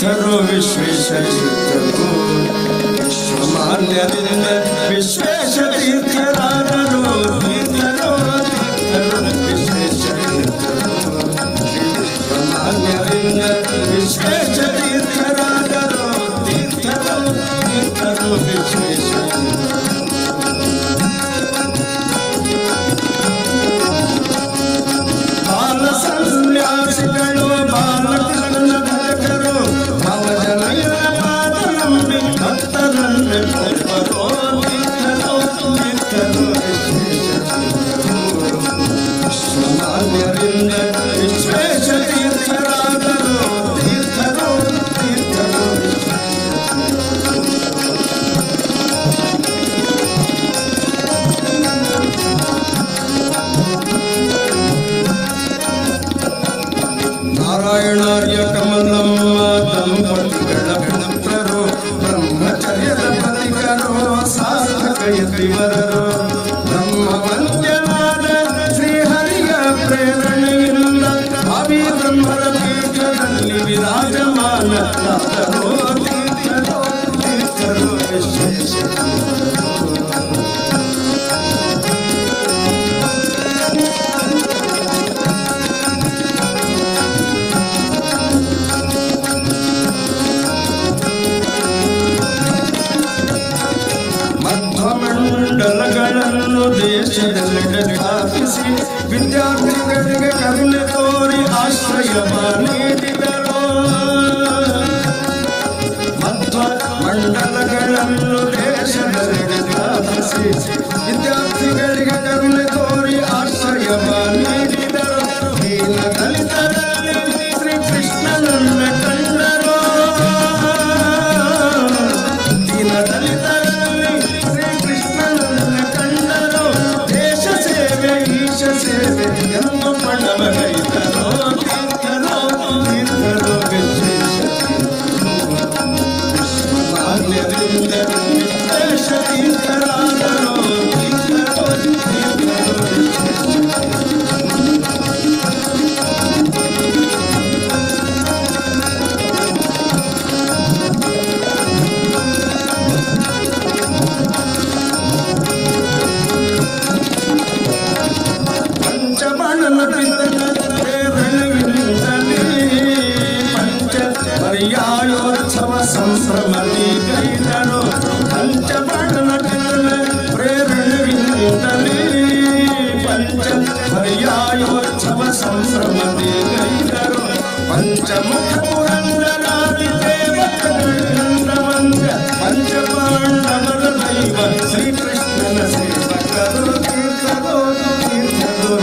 ತೀರ್ಥರು ವಿಶ್ವೇಶತೀರ್ಥರು ವಿಶ್ವಮಾನ್ಯರಿಂದ ವಿಶ್ವೇಶ ತೀರ್ಥರಾದರು ತೀರ್ಥರು ತೀರ್ಥರು ವಿಶ್ವೇಶತೀರ್ಥರು ವಿಶ್ವಮಾನ್ಯರಿಂದ ವಿಶ್ವೇಶ ತೀರ್ಥರಾದರು ತೀರ್ಥರು ತೀರ್ಥರು ವಿಶ್ವೇಶತೀರ್ಥರು ಬಾಲ ಸನ್ಯಾಸಿಗಳು ಬಾಲಕರನ್ನ ಧರಕರು ಭವಜನಯ ಪಾದನಂಬಿ ಭಕ್ತರನ್ನು ಕೊಲ್ಪರೋ ತೀರ್ಥರು ತೀರ್ಥರು ವಿಶ್ವಮಾನ್ಯರಿಂದ ವಿಶ್ವೇಶ ತೀರ್ಥರಾದರು ತೀರ್ಥರು ತೀರ್ಥರು ನಾರಾಯಣಾರ್ಯ ಕಮಲಮ್ಮ ದಂಪತಿಗಳ ಪುತ್ರರು ಬ್ರಹ್ಮಚರ್ಯದ ಪತಿಕರು ಸಾಧಕ ಯತಿವರರು ಬ್ರಹ್ಮವಂದ್ಯನಾದ ಶ್ರೀಹರಿಯ ಪ್ರೇರಣೆಯಿಂದ ಭಾವಿ ಬ್ರಹ್ಮರ ಪೀಠದಲ್ಲಿ ವಿರಾಜಮಾನರಾದರು ತೀರ್ಥರು ತೀರ್ಥರು ವಿಶ್ವೇಶ ಮಂಡಲಗಳನ್ನು ದೇಶದೆಲ್ಲೆಡೆ ಸ್ಥಾಪಿಸಿ ವಿದ್ಯಾರ್ಥಿಗಳಿಗೆ ಕರುಣೆ ತೋರಿ ಆಶ್ರಯ ನೀಡಿದರು ಮಧ್ವ ಮಂಡಲಗಳನ್ನು ದೇಶದೆಲ್ಲೆಡೆ ಸ್ಥಾಪಿಸಿ ವಿದ್ಯಾರ್ಥಿಗಳಿಗೆ ಕರುಣೆ ತೋರಿ ಆಶ್ರಯ ನೀಡಿದರು ದೀನ ದಲಿತರಲ್ಲಿ ಶ್ರೀಕೃಷ್ಣನನ್ನ ಕಂಡರು ದೀನ ದಲಿತರಲ್ಲಿ ಶ್ರೀಕೃಷ್ಣನನ್ನ ಕಂಡರು ದೇಶ ಸೇವೆ ಈಶ ಸೇವೆ ಎಂದು ಪಣವ ಕೈತರೋ ತೀರ್ಥರೋ ತೀರ್ಥರೋ ವಿಶೇಷ ವಿಶ್ವಮಾನ್ಯರಿಂದ ವಿಶೇಷ ತೀರ್ಥರಾದರು ತೀರ್ಥರೋ ತೀರ್ಥರೋ ಪರ್ಯಾಯೋತ್ಸವ ಸಂಭ್ರಮದಿ ಗೈದರು ಪಂಚಬಾಣನ ಪ್ರೇರಣೆಯಿಂದಲೇ ಪಂಚ ಪರ್ಯಾಯೋತ್ಸವ ಸಂಭ್ರಮದಿ ಗೈದರು ಪಂಚಮುಖ ಪುರಂದರಾದಿ ದೇವತೆಗಳಿಂದ ವಂದ್ಯ ಪಂಚಪಾಂಡವರ ದೈವ ಶ್ರೀಕೃಷ್ಣನ ಸೇವಕರು ತೀರ್ಥರು ತೀರ್ಥರು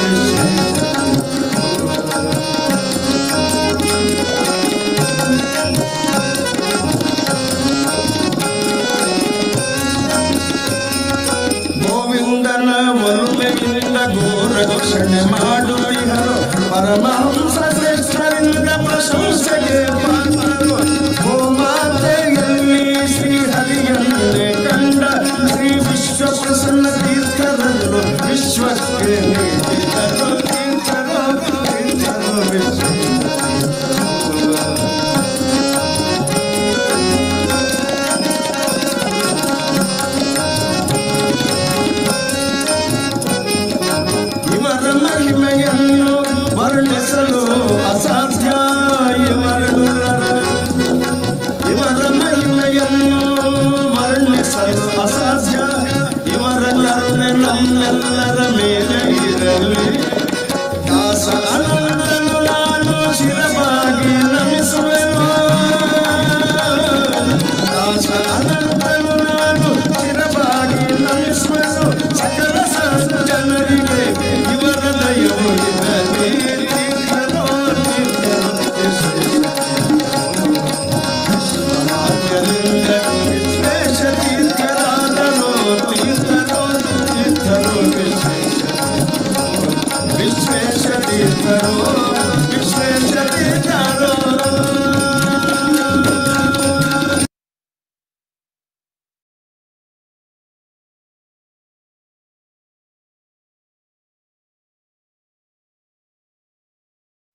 ಗೋವಿಂದನ ಒಲುಮೆಯಿಂದ ಘೋರ ಘೋಷಣೆ ಮಾಡುವಿಹರು ಪರಮಹಂಸ ಶ್ರೇಷ್ಠರಿಂದ ಪ್ರಶಂಸೆಗೆ ಪಾತ್ರರು ಗೋಮಾತೆಯಲ್ಲಿ ಶ್ರೀಹರಿಯನ್ನೇ ಕಂಡ ಶ್ರೀ ವಿಶ್ವ ಪ್ರಸನ್ನ ತೀರ್ಥರನ್ನು ವಿಶ್ವಕ್ಕೆ ನೀಡಿದರು ತೀರ್ಥರು ತೀರ್ಥರು ವಿಶ್ವ ಮಹಿಮೆಯನ್ನು ವರ್ಣಿಸಲು ಅಸಾಧ್ಯ ಇವರ ಮಹಿಮೆಯನ್ನು ವರ್ಣಿಸಲು ಅಸಾಧ್ಯ ಇವರ ಕರುಣೆ ನಮ್ಮೆಲ್ಲರ ಮೇಲೆ ಇರಲಿ ದಾಸ ಅನಂತನು ನಾನು ಶಿರವಾಗಿ ನಮಿಸುವೆನು ದಾಸ ಅನಂತನು ನಾನು ಶಿರವಾಗಿ ನಮಿಸುವೆನು ಸಕಲ ಜನರಿಗೆ ಇವರ ದಯವು ಇರಲಿ ತೀರ್ಥರೋ ತೀರ್ಥರೋ ವಿಶ್ವಮಾನ್ಯರಿಂದ ವಿಶ್ವೇಶ ತೀರ್ಥರಾದರು ತೀರ್ಥರೋ ತೀರ್ಥರೋ ವಿಶ್ವೇಶ ತೀರ್ಥರೋ ವಿಶ್ವೇಶ ತೀರ್ಥರೋ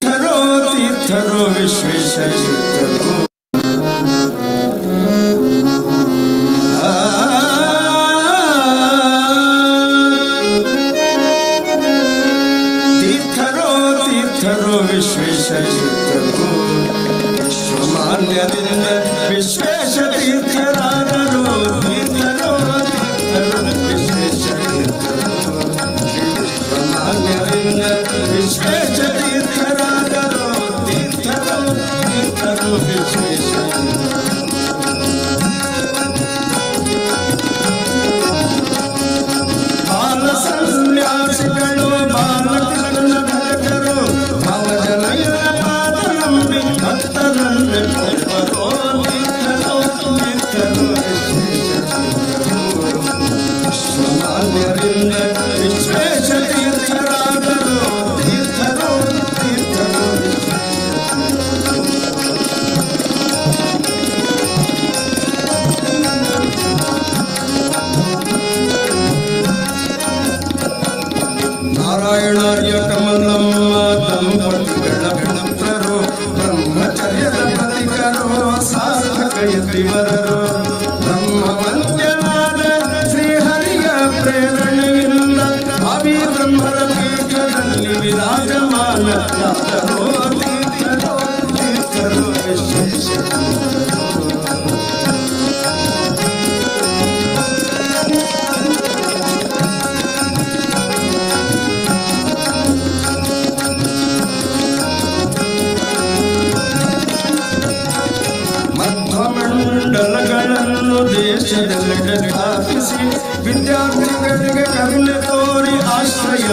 ತೀರ್ಥರೋ ವಿಶ್ವೇಶ ತೀರ್ಥರೋ ಮಾಲ್ಯದಿಂದ ವಿಶ್ವೇಶ ತೀರ್ಥರಾದರು ತೀರ್ಥರು ವಿಶ್ವೇಶ ಮಾಲ್ಯದಿಂದ ವಿಶ್ವೇಶ ತೀರ್ಥರಾದರು ತೀರ್ಥರು ವಿಶ್ವೇಶ ಬಾಲ ಸನ್ಯಾಸಿಗಳು ಬಾಲಕರನ್ನ ಭಕ್ತರು ಭವಜನಯ ಪಾದ ನಂಬಿ ಭಕ್ತರನ್ನು ಕೈಬರೋ ತೀರ್ಥರು ವಿಶ್ವಮಾನ್ಯರಿಂದ ವಿಶ್ವೇಶ ತೀರ್ಥರಾದರು ತೀರ್ಥರು ನಾರಾಯಣಾರ್ಯ ಕಮಲಮ್ಮ ದಂಪತಿಗಳ ಪುತ್ರರು ಬ್ರಹ್ಮಚರ್ಯದ ಪಥಿಕರು ಸಾರ್ಥಕ ಯತಿವರರು ಬ್ರಹ್ಮವಂದ್ಯನಾದ ಶ್ರೀಹರಿಯ ಪ್ರೇರಣೆಯಿಂದ ಅಭಿ ಬ್ರಹ್ಮರ ಪೀಠದಲ್ಲಿ ವಿರಾಜಮಾನರಾದರು ತೀರ್ಥರು ವಿಶೇಷ ಮಂಡಲಗಳನ್ನು ದೇಶದೆಲ್ಲೆಡೆ ಸ್ಥಾಪಿಸಿ ವಿದ್ಯಾರ್ಥಿಗಳಿಗೆ ಕರುಣೆ ತೋರಿ ಆಶ್ರಯ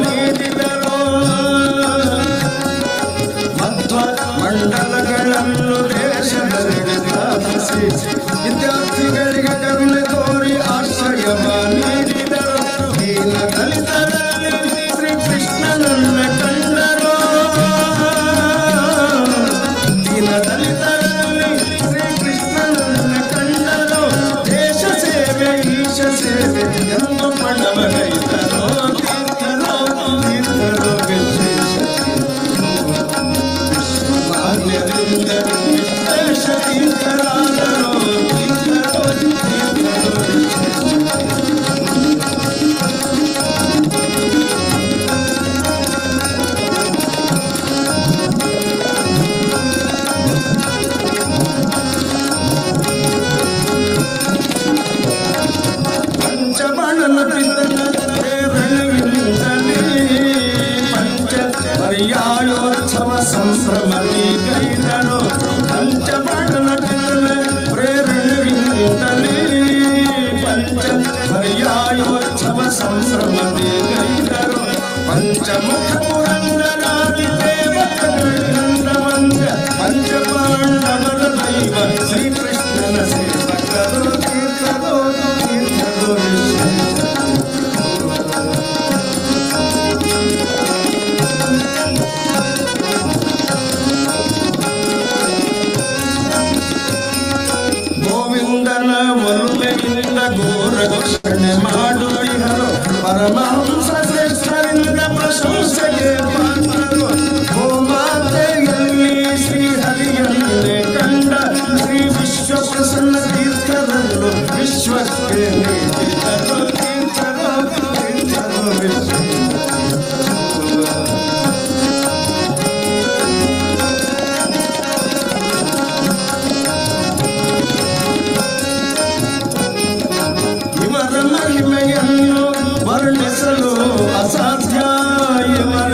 ನೀಡಿದರು ಮಧ್ವ ಮಂಡಲಗಳನ್ನು ದೇಶದೆಲ್ಲೆಡೆ ಸ್ಥಾಪಿಸಿ ವಿದ್ಯಾರ್ಥಿಗಳಿಗೆ ಕರುಣೆ ತೋರಿ ಆಶ್ರಯ ನೀಡಿದರು ದೀನ ದಲಿತರಲ್ಲಿ ಶ್ರೀಕೃಷ್ಣನನ್ನ ಕಂಡರು ದೀನ ದಲಿತರಲ್ಲಿ ಸೇವೆ ಎಂದು ಪಣವಗೈತರೋ ತೀರ್ಥರೋ ವಿಶೇಷ ಮಾನ್ಯರಿಂದ ವಿಶೇಷ ತೀರ್ಥರಾದರು ಪರ್ಯಾಯೋತ್ಸವ ಸಂಭ್ರಮದಿ ಗೈದರು ಪಂಚಬಾಣನ ಪ್ರೇರಣೆಯಿಂದಲೇ ಪರ್ಯಾಯೋತ್ಸವ ಸಂಭ್ರಮದಿ ಗೈದರು ಪಂಚಮುಖ ಪುರಂದರಾದಿ ದೇವತೆಗಳಿಂದ ವಂದ್ಯ ಪಂಚಪಾಂಡವರ ದೈವ ಶ್ರೀಕೃಷ್ಣನ ಸೇವಕರು ತೀರ್ಥರು ಗೋವಿಂದನ ಒಲುಮೆಯಿಂದ ಘೋರ ಘೋಷಣೆ ಮಾಡುತ್ತಿಹರು ಪರಮಹಂಸ ಶ್ರೇಷ್ಠರಿಂದ ಪ್ರಶಂಸೆಗೆ ಪಾತ್ರರು ಗೋಮಾತೆಯಲ್ಲಿ ಶ್ರೀಹರಿಯನ್ನೇ ಕಂಡ ಶ್ರೀ ವಿಶ್ವ ಪ್ರಸನ್ನ ತೀರ್ಥರನ್ನು ವಿಶ್ವಕ್ಕೆ ನೀಡಿದರು ತೀರ್ಥರು ಮಹಿಮೆಯನ್ನು ವರ್ಣಿಸಲು ಅಸಾಧ್ಯ ಇವರ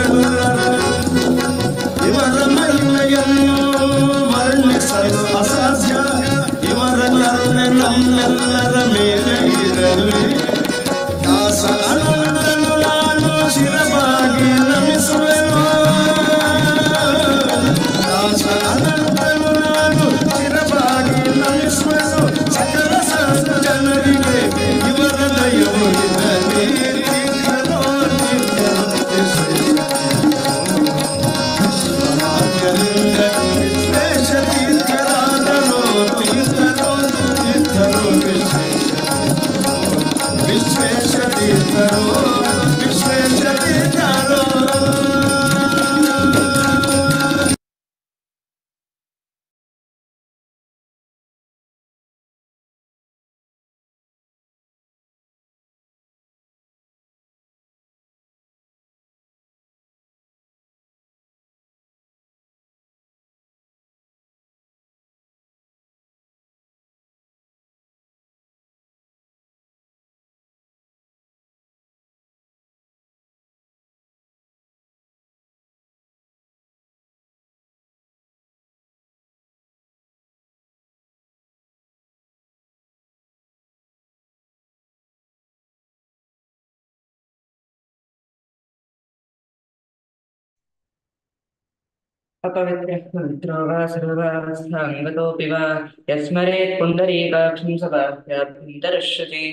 अपवित्रः पवित्रो वा सर्वावस्थाङ्गतोऽपि वा यस्मरेत् पुण्डरीकाक्षं सभाभ्याभ्यन्तरिष्यति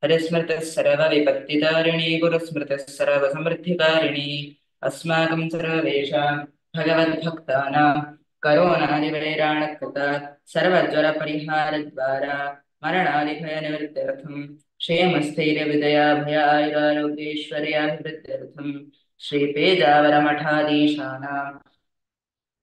हरिस्मृतः सर्वविपत्तितारिणी गुरुस्मृतः सर्वसमृद्धिकारिणी अस्माकं सर्वेषां भगवद्भक्तानां करोनादिवैराणकृता सर्वज्वरपरिहारद्वारा मरणादिभयनिवृत्त्यर्थं क्षेमस्थैर्यविदयाभयायुरारोग्यैश्वर्याभिवृद्ध्यर्थं श्रीपेजावरमठाधीशानां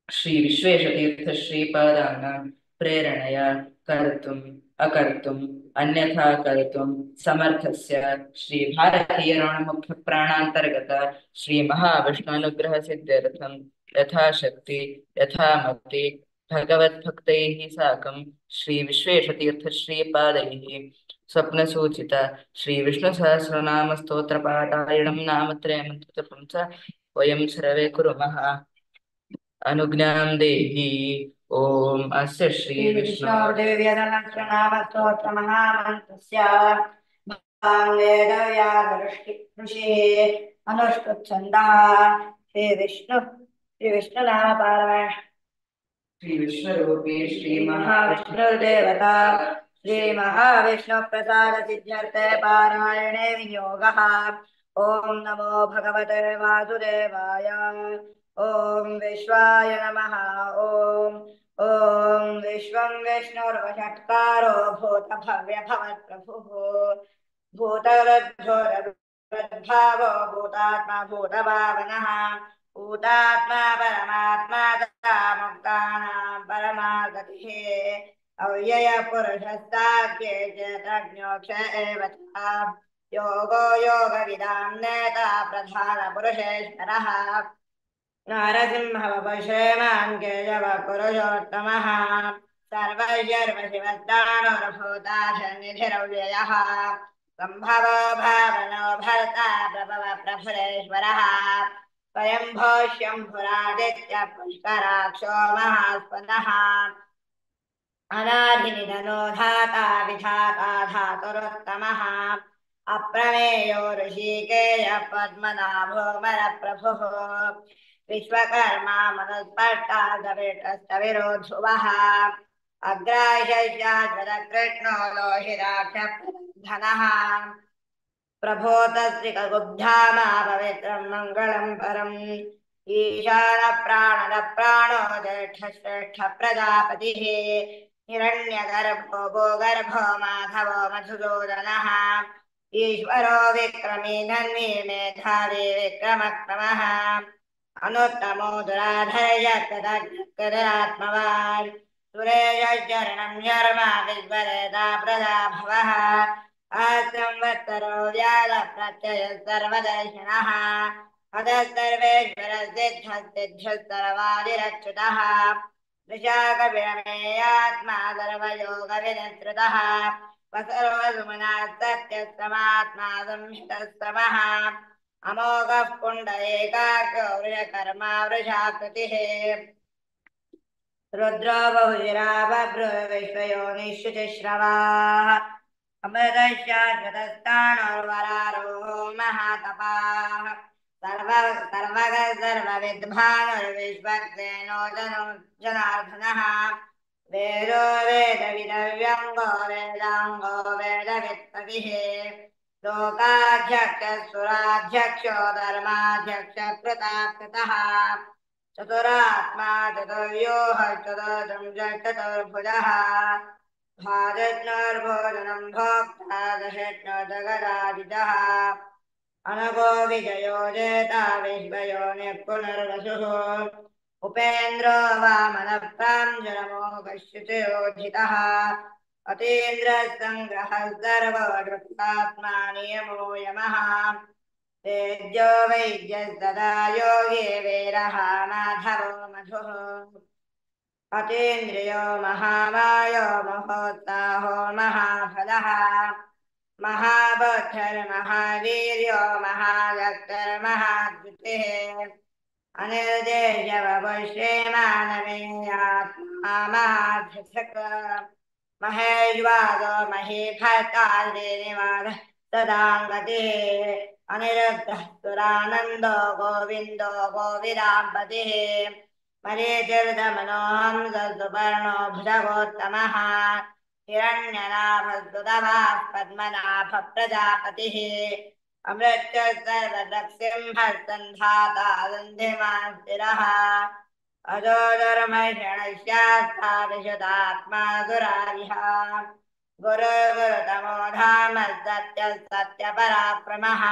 श्री विश्वेशतीर्थ श्रीपादानां प्रेरणया कर्तुम् अकर्तुम् अन्यथा कर्तुं समर्थस्य श्री भारतीय मुख्य प्राणांतर्गत श्री महाविष्णुनुग्रह सिद्ध्यर्थं यथाशक्ति यथामति भगवद्भक्तैः साकं श्री विश्वेशतीर्थ श्रीपादैः स्वप्नसूचित श्री विष्णुसहस्रनाम स्तोत्रपारायणं नामत्रयं जपं च वयं सर्वे कुर्मः अनुज्ञां देहि ॐ अस्य श्री विष्णु श्रीविष्णुदेव्यदलक्षणामस्तोत्रमहामन्त्रस्य ऋषिः अनुष्टुप्छन्दः श्रीविष्णुनामपारायण श्री विश्वरूपी श्री महाविष्णुर्देवता श्रीमहाविष्णुप्रसाद सिद्ध्यर्थे पारायणे विनियोगः। ॐ नमो भगवते वासुदेवाय। ॐ विश्वाय नमः। ॐ विश्वं विष्णुर्वषट्कारो भूतभव्यभवत्प्रभुः भूतवृद्धो भूतात्मा भूतभावनः भूतात्मा परमात्मा तथा मुक्तानां परमागतिः अव्ययपुरुषस्ताख्ये चेतज्ञोक्ष एव च योगो योगविदां नेता प्रधानपुरुषेश्वरः नारसिंहवपुषेमान् केशवपुरुषोत्तमः सर्वैर्वशिवस्तानुर्भूताशनिधिरव्ययः सम्भवो भावनो भर्ता प्रभव प्रभुरेश्वरः स्वयंभो शम्भुरादित्य पुष्कराक्षो महास्पदः अनादिनिधनो धाता विधाता धातुरुत्तमः अप्रमेयो ऋषिकेय पद्मनाभो मरप्रभुः विश्वकर्मा मनुस्पर्धा गविष्टस्तविरो ध्रुवः अग्राह्यकृष्णो लोहिताक्षप्रबन्धनः प्रभोतस्त्रिकगुब्धामा पवित्रं मङ्गलं परम् ईशानप्राणदप्राणो ज्येष्ठश्रेष्ठ प्रजापतिः हिरण्यगर्भो गोगर्भो माधवो मधुसूदनः ईश्वरो विक्रमी धन्वी मेधावी विक्रमक्रमः अनुत्तमो दुराधर्यकृतकृतात्मवान् सुरेशरणं शर्मा विद्वरेता प्रजाभवः संवत्सरो व्यालप्रत्यय सर्वदर्शिनः अधस्तर्वेश्वरसिद्धसिद्धस्तरवादिरच्युतः वृषाकविरमेयात्मा सर्वयोगविनिसृतः वसर्वसुमनः सत्यस्तमात्मा संहितस्तमः अमोघः पुण्डरीकाक्षो वृषकर्मा वृषाकृतिः रुद्रो बहुशिरा बभ्रो विश्वयोनिश्रुतिश्रवाः अमृतश्चाश्वतस्ताणुर्वरारोहो महातपाः सर्वविद्भानुर्विश्वक्सेनो जनार्दनः वेदो वेदविदव्यङ्गो वेदाङ्गो वेदवित्पतिः लोकाध्यक्षः धर्माध्यक्षकृताकृतः चतुरात्मा चतुर्व्यूह चतुर्भुजः भाजज्ञर्भोजनं भोक्ता दशज्ञो जगदादितः अनगो विजयो जेता विश्वयोनिः पुनर्वसुः उपेन्द्रो वामनप्राञ्जलमोघश्युतिरोधितः अतीन्द्रसङ्ग्रहः सर्वोऽधृतात्मा नियमो यमः तेजो वैद्यस्तदा योगे वीरः माधवो मधुः अतीन्द्रियो महामायो महोत्साहो महाफलः महाबुद्धिर्महावीर्यो महादत्तर्महाद्युतिः अनिर्देशवपुष्यमानमेयात्मा महाधृषक महेश्वासो महीभर्तादिनिवाद तदाङ्गतिः अनिरुद्धः सुरानन्दो गोविन्दो गोविदाम्पतिः मरीचिर्दमनोऽहं सुपर्णो भुजगोत्तमः हिरण्यनाभस्तुतमः पद्मनाभः प्रजापतिः अमृत्युः सर्वदक्षिंहस्तन्धाता दन्धिमान् स्थिरः अजोदर्मषणश्यात्था विशुदात्मा दुरारिः गुरुतमो धाम सत्यपराक्रमः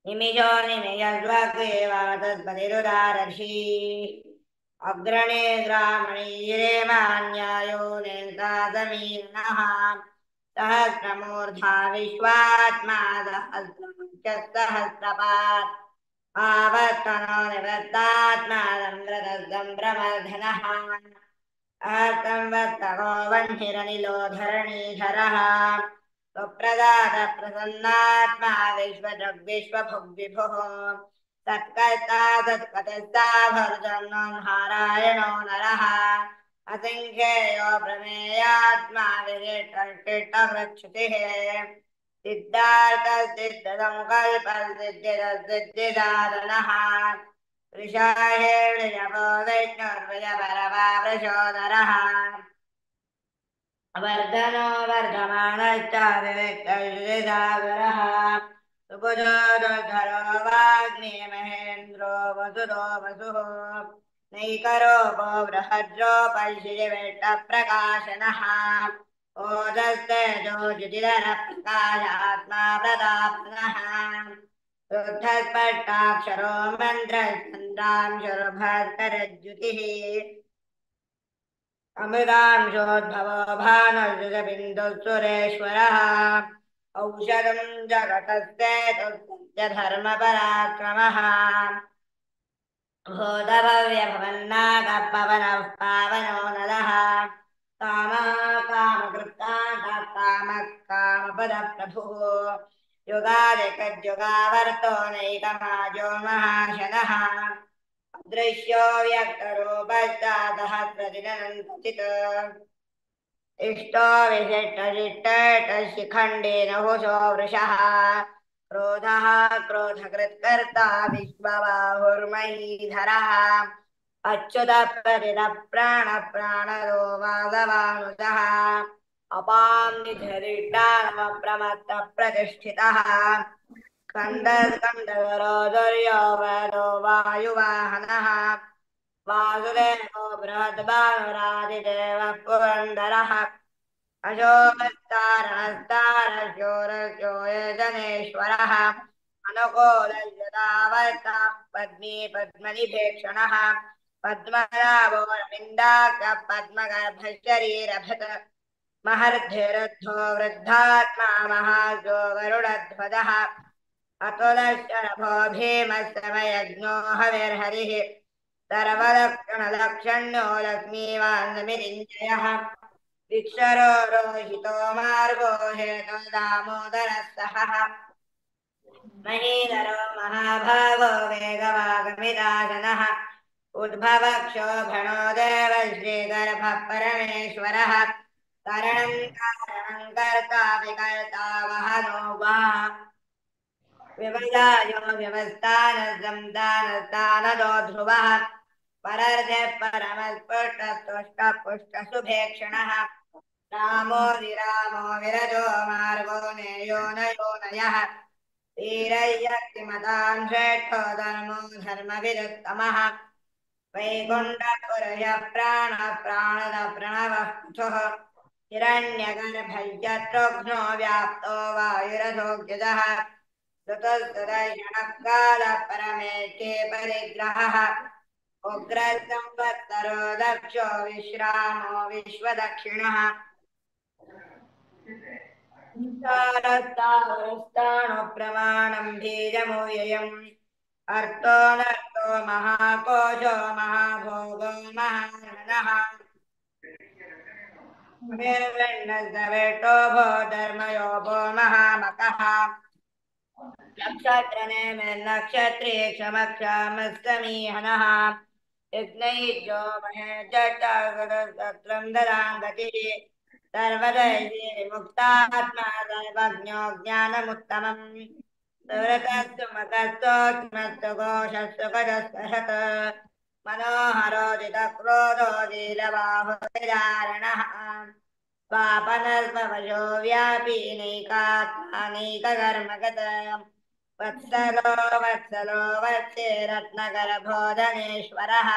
निमिषो निमिषद्वग्रीवादस्पतिरुदारर्षि अग्रणे ग्रामणीरे मान्यायो नेता समीर्णः सहस्रमूर्धा विश्वात्मा सहस्रपात् आवर्तनो निवृत्तात्मा सम्प्रमर्धनः संवर्तको वह्निरनिलो धरणीधरः सुप्रदात प्रसन्नात्मा विश्वभुग्विभुः सत्कर्ता सत्कर्ता भर्जन्नारायणो नरः असङ्ख्येयो प्रमेयात्मा विशिष्टवृक्षुतिः सिद्धार्थसिद्धसङ्कल्पसिद्धिसाधनः ऋषाहेर्यपो वैष्णुर्वृषपरवावृषोदरः वर्धनो वर्धमानश्च विविक्तसागरः सुभुजोधरो वाग्ने महेन्द्रो वसुदो वसुः नैकरोपो बृहद्रोपशिविष्टप्रकाशनः ओदस्तेजो जुतिधरप्रकाशात्मा प्रतापनः शुद्धस्पष्टाक्षरो मन्त्रचन्द्रांशुर्भास्करज्युतिः अमृतांशोद्भवो भानुर्जुगबिन्दुः औषधं जगतस्ते धर्मपराक्रमः भूतभव्यभवन्नागपवनः पावनो नरः कामः कामकृत्तामकामपदप्रभुः युगादिकज्युगावर्तो नैकमाजो महाशनः दृश्यो व्यक्तरूपस्तादहस्रदिनन्तित इष्टो विशिष्टशिष्टशिखण्डेन हुषो वृषः क्रोधः क्रोधकृत्कर्ता विश्वबाहुर्महीधरः अच्युतप्रदितप्राणप्राणदो माधवानुजः अपां निधरिष्टानमप्रमत्तप्रतिष्ठितः स्कन्दस्कन्दधरो वदो वायुवाहनः वासुदेवो बृहद्भानुरादिदेवः पुरन्दरः अशोकस्तारणस्तारशोरशो जनेश्वरः अनुकूलयदावर्तः पद्मी पद्मनिभेक्षणः पद्मनाभो रविन्दाक्षः पद्मगर्भशरीरभृत् महर्धिरुद्धो वृद्धात्मा महाजो गरुडध्वजः अतुलशरभो भीमस्तमयज्ञो हविर्हरिः सर्वलक्षणलक्षण्यो लक्ष्मीवान्मिरिञ्जयः विक्षरो रोहितो मार्गो हेतो दामोदरः सहः महीधरो महाभागो वेगवागमिदासनः उद्भवक्षोभणो देव श्रीगर्भः परमेश्वरः करणं कारणं कर्ता विकर्ता वहनो वा विवजायो व्यवस्थानदो ध्रुवः परर्धे परमस्पुष्टस्तुष्टपुष्टशुभेक्षणः रामो विरामो विरजो मार्गो नेयो नयोनयः वीरय्यक्तिमतां श्रेष्ठो धर्मो धर्मविदुत्तमः वैकुण्ठपुरयः प्राणद प्रणवः पृथुः हिरण्यगर्भयत्रुघ्नो व्याप्तो वायुरथोऽग्यजः ऋतुस्तुदर्शनकालः परमेष्ठे परिग्रहः उग्रसंवत्सरो दक्षो विश्रामो विश्वदक्षिणः तारस्तावरस्ताणु प्रमाणं बीजमूययम् अर्थो नर्थो महाकोशो महाभोगो महानः निर्विण्णस्तवेटो भो धर्मयोगो महामकः नक्षत्रे क्षमक्षामस्तमीहनः यज्ञैर्यो महेशत्रं ददाङ्गतिः सर्वदैर्विमुक्तात्मा सर्वज्ञो ज्ञानमुत्तमम् सुव्रतस्तु मकस्तोत्मस्तु घोषस्तु गजस्पशत् मनोहरोदितक्रोधोदिलबाहुविदारणः स्वापनल्पवशो व्यापी नैकात्मानैककर्मगत वत्सलो वत्सलो वत्सेरत्नकरबोधनेश्वरः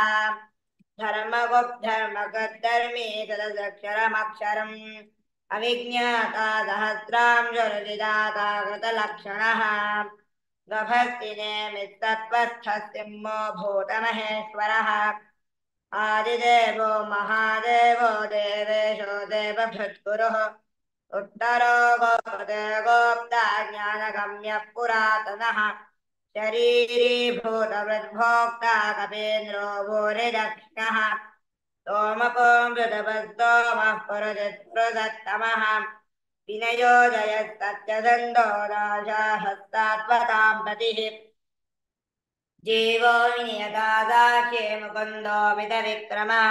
धर्मगुप्धर्मगद्धर्मी तदक्षरमक्षरम् अविज्ञाता सहस्रांशरुचिदाता कृतलक्षणः गभस्तिनेमित्तत्वस्थसिंहो भूतमहेश्वरः आदिदेवो महादेवो देवेशो देवभृद्गुरुः उत्तरो गोपदे ज्ञानगम्यः पुरातनः शरीरीभूतवृद्भोक्ता कपीन्द्रो भूरिदक्षिणः सोमकोऽमृतभस्तोमः पुरुषत्तमः विनयो जयस्तत्यदन्तो राजाहस्तात्वतां प्रतिः जीवो विनियतादाख्ये मुकुन्दो मितविक्रमः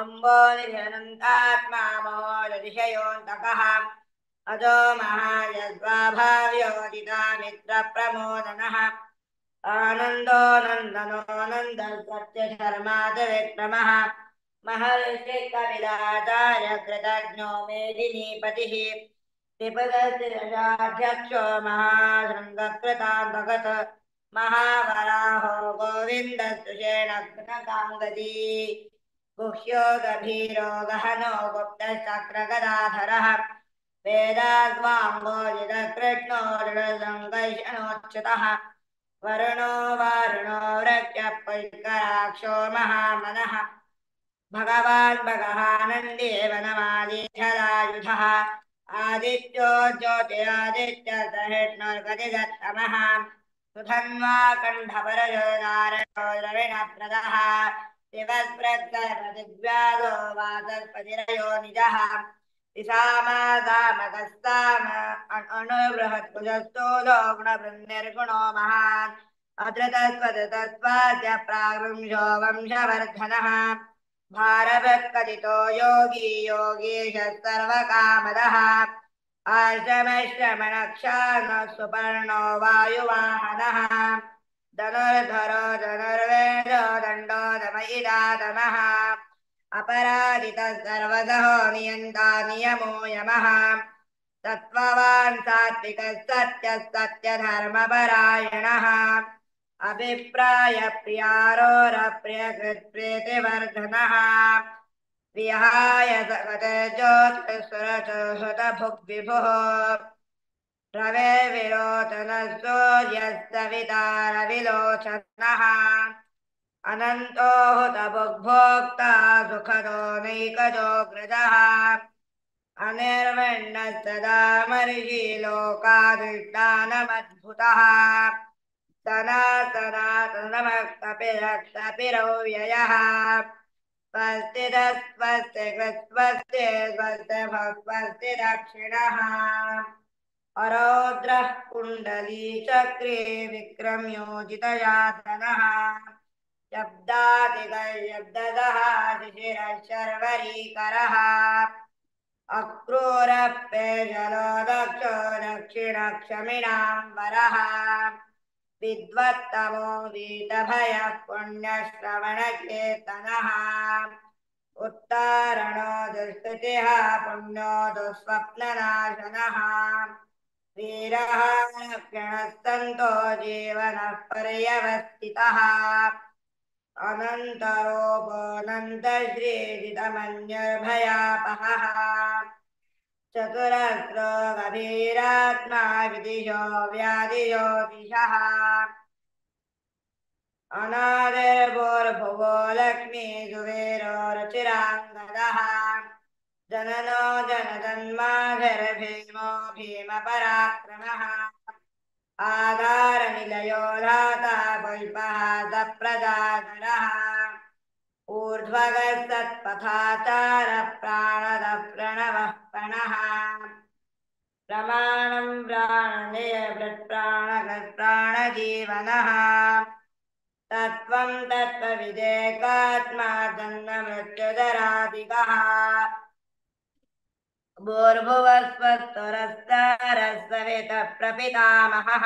अम्बोनिरनन्तात्मा मोदतिशयोऽन्तकः अजो महायस्वाभाव्योदितामित्रप्रमोदनः आनन्दो नन्दनो नन्दसत्यशर्मादिविक्रमः महर्षिकविदाचार्य कृतज्ञो मेदिनीपतिः त्रिपदशिरसाध्यक्षो महाशृङ्गकृतान्तगत महावराहो गोविन्दसुषेण कृतकाङ्गदी गुह्यो गभीरो गहनो गुप्तचक्रगदाधरः वेदाद्वाङ्गोजितकृष्णो दृढसङ्कर्षणोच्युतः वरुणो वारुणो वृक्षपुष्कराक्षो महामनः भगवान् भगवानन्दे वनमादिशदायुधः आदित्यो ज्योतिरादित्यसहिष्णुर्गतिदत्तमः सुधन्वा कण्ठपरजो नारायणो द्रविणप्रदः शिवस्पृक्तपतिव्याधो वाचस्पतिरयो निजः विसामासामकस्ताम अणुबृहत्कुजस्थूलो गुणवृन्निर्गुणो महान् अधृतस्वदतस्वाद्य प्रागृंशो वंशवर्धनः भारभत्कथितो योगी योगीशः सर्वकामदः आश्रमश्रमणक्षार्णः सुपर्णो वायुवाहनः धनुर्धरो धनुर्वेदो दण्डो दमयिदातमः अपराजितः सर्वतः नियन्ता नियमो यमः सत्त्ववान् सात्विकः सत्यः सत्यधर्मपरायणः अभिप्रायप्रियारोरप्रियकृत्प्रीतिवर्धनः विहाय सकतज्योतिषुरचुहृतभुग्विभुः रवेर्विरोचनः सूर्यस्तविता रविलोचनः अनन्तो हुतभुग्भोक्ता सुखदो नैकजोऽग्रजः अनिर्विण्णः सदा मर्षि लोकाधिष्ठानमद्भुतः सनातनातनमकपिरक्षपिरव्ययः स्वस्तिरस्वस्ति कृत्स्वस्ति स्वस्ति भस्वस्ति दक्षिणः अरौद्रः कुण्डलीचक्रे विक्रम्योजितयातनः शब्दातिगशब्ददः शिशिरः शर्वरीकरः अक्रूरप्यजलो दक्षो दक्षिणक्षमिणाम्बरः विद्वत्तमो वीतभयः पुण्यश्रवणकीर्तनः उत्तारणो दुष्कृतिः पुण्यो दुःस्वप्ननाशनः वीरः क्षणस्तन्तो जीवनः पर्यवस्थितः अनन्तरूपोऽनन्तश्रीजितमन्युर्भयापहः चतुरस्रो गभीरात्मा विदिशो व्याधिज्योतिषः अनादिर्भुर्भुवो लक्ष्मी सुवीरो रुचिराङ्गदः जननो जनजन्माभिर्भीमो भीमपराक्रमः आधारनिलयो धाता पुष्पः सप्रजागरः ऊर्ध्वगः सत्पथाचारः प्राणदः प्रणवः प्रणः प्रमाणं प्राणनियभृत्प्राणगः प्राणजीवनः तत्त्वं तत्त्वविदेकात्मा जन्ममृत्युजरादिकः भूर्भुवः स्वस्तुरस्तरः सवितः प्रपितामहः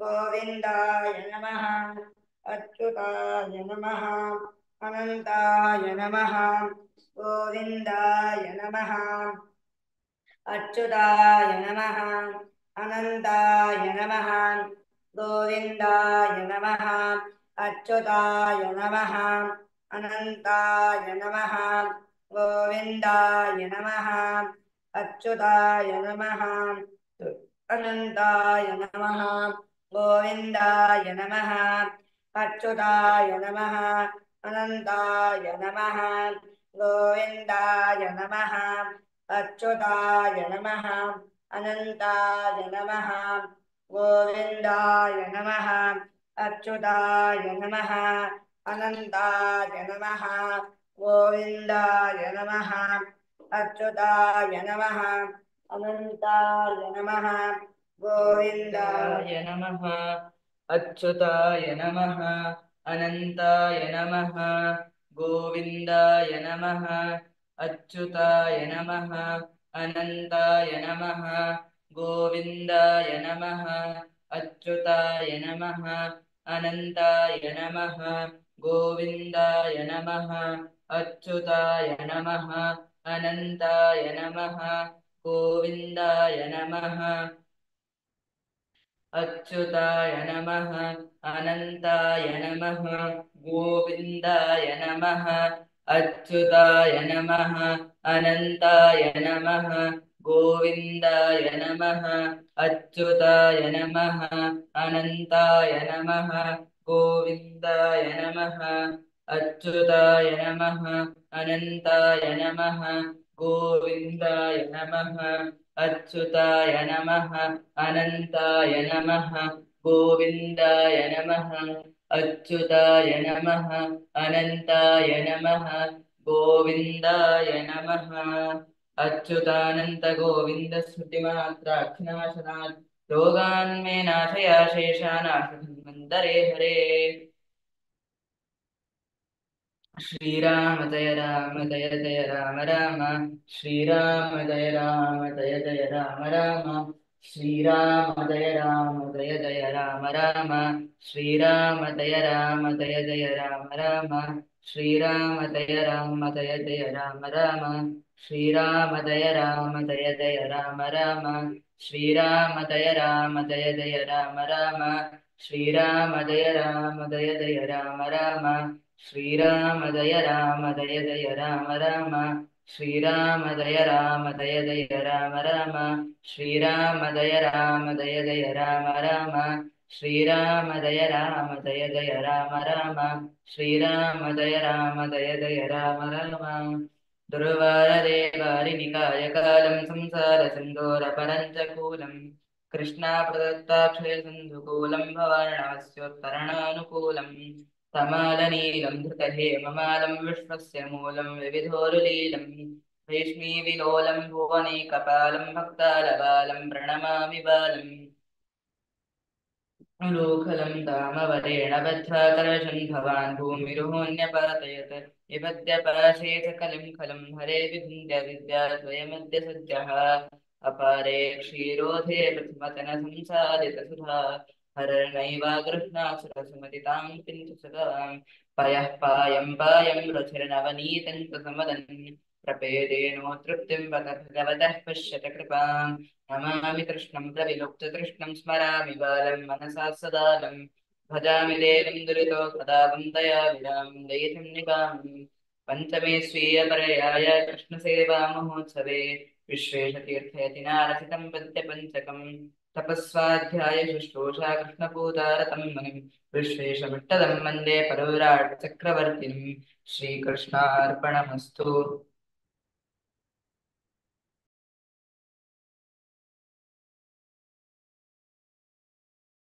गोविन्दाय नमः अच्युताय नमः अनन्ताय नमः गोविन्दाय नमः अच्युताय नमः अनन्ताय नमः गोविन्दाय नमः अच्युताय नमः अनन्ताय नमः गोविन्दाय नमः अच्युताय नमः अनन्ताय नमः गोविन्दाय नमः अच्युताय नमः अनन्ताय नमः गोविन्दाय नमः अच्युताय नमः अनन्ताय नमः गोविन्दाय नमः अच्युताय नमः अनन्ताय नमः गोविन्दाय नमः अच्युताय नमः अनन्ताय नमः गोविन्दाय नमः अच्युताय नमः अनन्ताय नमः गोविन्दाय नमः अच्युताय नमः अनन्ताय नमः गोविन्दाय नमः अच्युताय नमः अनन्ताय नमः गोविन्दाय नमः अच्युताय नमः अनन्ताय नमः गोविन्दाय नमः अच्युताय नमः अनन्ताय नमः गोविन्दाय नमः अच्युताय नमः अनन्ताय नमः गोविन्दाय नमः अच्युताय नमः अनन्ताय नमः गोविन्दाय नमः अच्युताय नमः अनन्ताय नमः गोविन्दाय नमः अच्युताय नमः अनन्ताय नमः गोविन्दाय नमः अच्युताय नमः अनन्ताय नमः गोविन्दाय नमः अच्युतानन्त गोविन्द श्रुतिमात्राख्यनाशनात् रोगान्मे नाशया शेषानाशधन्वन्तरे हरे श्रीराम जय राम जय जय राम राम श्रीराम जय राम जय जय राम राम श्रीराम जय राम जय जय राम राम श्रीराम जय राम जय जय राम राम श्रीराम जय राम जय जय राम राम श्रीराम जय राम जय जय राम राम श्रीराम जय राम जय जय राम राम श्रीराम जय राम जय जय राम राम श्रीराम जय राम जय जय राम राम श्रीराम जय राम जय जय राम राम श्रीराम जय राम जय जय राम राम श्रीराम जय राम जय जय राम राम श्रीराम जय राम जय जय राम राम दुर्वारदेवारिनिकाय कालं संसारसिन्दूरपरञ्चकूलम् कृष्णाप्रदत्ताक्षयसिन्धुकूलं भवार्णवस्योत्तरणानुकूलम् तमालनीलं धृतहेममालं विश्वस्य मूलं विविधोरुलीलं भैष्मीविलोलं भुवनैकपालं भक्तालबालं प्रणमामि बालम् उलूखलं दामवरेण बद्धाकर्षन् भवान् भूमिरुहोऽन्यपातयत् निपद्यपाशेत कलिं खलं हरे विभिन्द्य विद्याद्वयमद्य सद्यः अपारे क्षीरोधे प्रथमतनसंसारितसुधा हरर्णैवा गृह्णासुरसुमतितां किन्तु सदां पयः पायं पायं रुचिर्नवनीतं कृतमदन् प्रपेदेनो तृप्तिं वद भगवतः पश्यत कृपाम् नमामि कृष्णं प्रविलुप्ततृष्णं स्मरामि बालं मनसा सदालं भजामि देवीं दुरितोपदां दयाविदां दयितं निगामि पञ्चमे स्वीयपर्याय कृष्णसेवामहोत्सवे विश्वेशतीर्थयतिनारचितं पद्यपञ्चकम् तपस्वाध्याय शुश्रूषा कृष्णपूजारतं मुनिं विश्वेशमिट्टलं वन्दे परविराट् चक्रवर्तिं श्रीकृष्णार्पणमस्तु